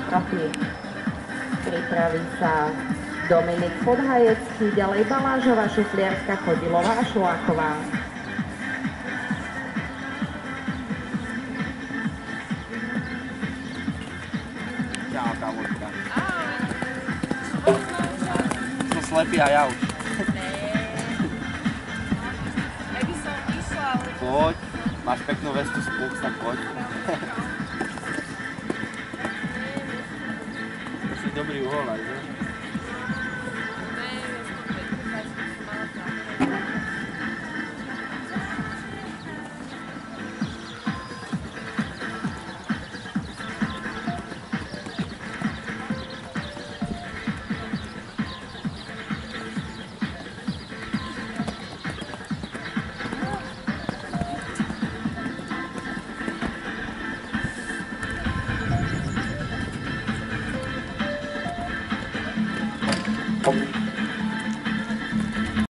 Trofí. Pripraví sa Dominik Podhajecký, ďalej Balážová, Šufliarská, Chodilová a Šuláková. Čau, kamoška. Som slepý a ja už. Ja by som išla, ale... Poď, máš peknú vestu z Pux, tak poď. To si dobrý uhol aj, že? Thank you.